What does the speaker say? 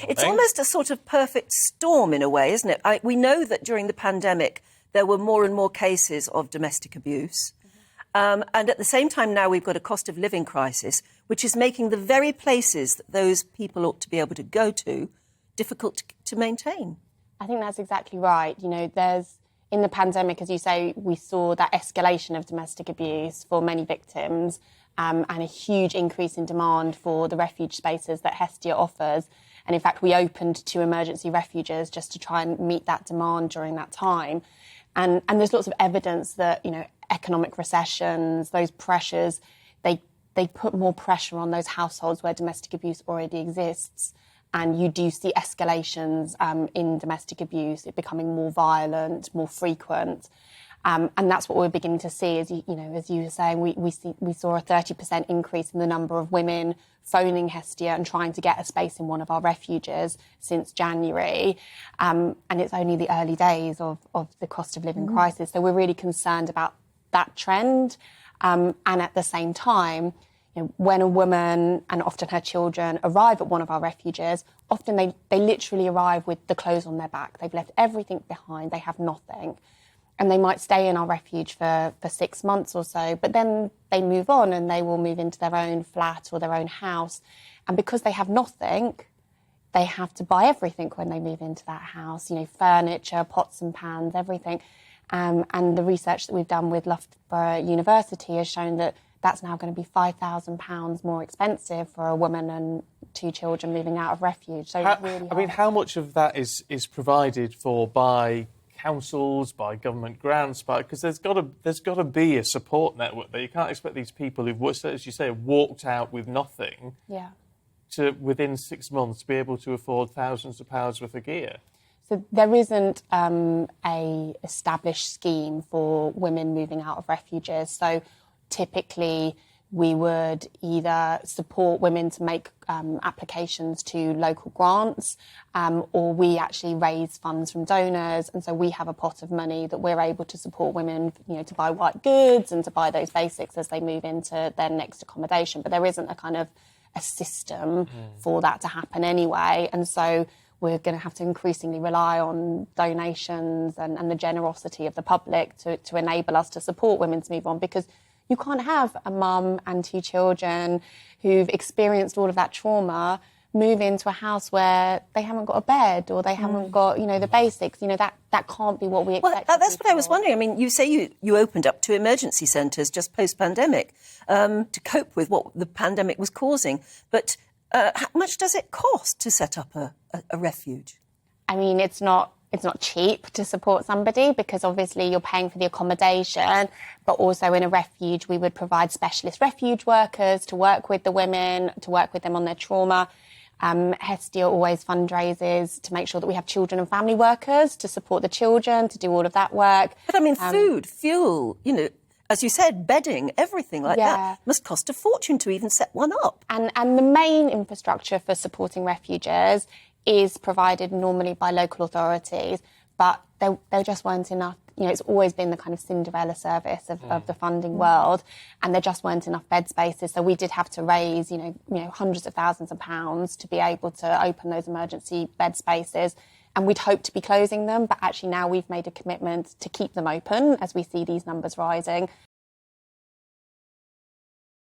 It's almost a sort of perfect storm in a way, isn't it? We know that during the pandemic there were more and more cases of domestic abuse. And at the same time now we've got a cost of living crisis, which is making the very places that those people ought to be able to go to difficult to maintain. I think that's exactly right. You know, in the pandemic, as you say, we saw that escalation of domestic abuse for many victims and a huge increase in demand for the refuge spaces that Hestia offers. And in fact, we opened 2 emergency refuges just to try and meet that demand during that time. And there's lots of evidence that, you know, economic recessions, those pressures, they put more pressure on those households where domestic abuse already exists. And you do see escalations in domestic abuse, it becoming more violent, more frequent. And that's what we're beginning to see. As you were saying, we saw a 30% increase in the number of women phoning Hestia and trying to get a space in one of our refuges since January. And it's only the early days of the cost of living crisis. So we're really concerned about that trend. And at the same time, you know, when a woman and often her children arrive at one of our refuges, often they literally arrive with the clothes on their back. They've left everything behind. They have nothing. And they might stay in our refuge for 6 months or so, but then they move on and they will move into their own flat or their own house. And because they have nothing, they have to buy everything when they move into that house, you know, furniture, pots and pans, everything. And the research that we've done with Loughborough University has shown that that's now going to be £5,000 more expensive for a woman and 2 children moving out of refuge. So how much of that is provided for by councils, by government grants, because there's got to be a support network there. You can't expect these people who've, as you say, walked out with nothing, to within 6 months be able to afford thousands of pounds worth of gear. So there isn't a established scheme for women moving out of refuges. So typically we would either support women to make applications to local grants, or we actually raise funds from donors. And so we have a pot of money that we're able to support women, you know, to buy white goods and to buy those basics as they move into their next accommodation. But there isn't a system for that to happen anyway. And so we're going to have to increasingly rely on donations and the generosity of the public to enable us to support women to move on, because you can't have a mum and 2 children who've experienced all of that trauma move into a house where they haven't got a bed or they haven't got, you know, the basics. You know, that can't be what we expect. Well, that's what I was wondering. I mean, you say you opened up 2 emergency centres just post-pandemic to cope with what the pandemic was causing. But how much does it cost to set up a refuge? I mean, it's not cheap to support somebody, because obviously you're paying for the accommodation, but also in a refuge we would provide specialist refuge workers to work with the women, to work with them on their trauma. Hestia always fundraises to make sure that we have children and family workers to support the children, to do all of that work. But I mean, food, fuel, you know, as you said, bedding, everything like that must cost a fortune to even set one up. And the main infrastructure for supporting refuges is provided normally by local authorities, but there just weren't enough. You know, it's always been the kind of Cinderella service of the funding world, and there just weren't enough bed spaces. So we did have to raise, you know, hundreds of thousands of pounds to be able to open those emergency bed spaces. And we'd hoped to be closing them, but actually now we've made a commitment to keep them open as we see these numbers rising.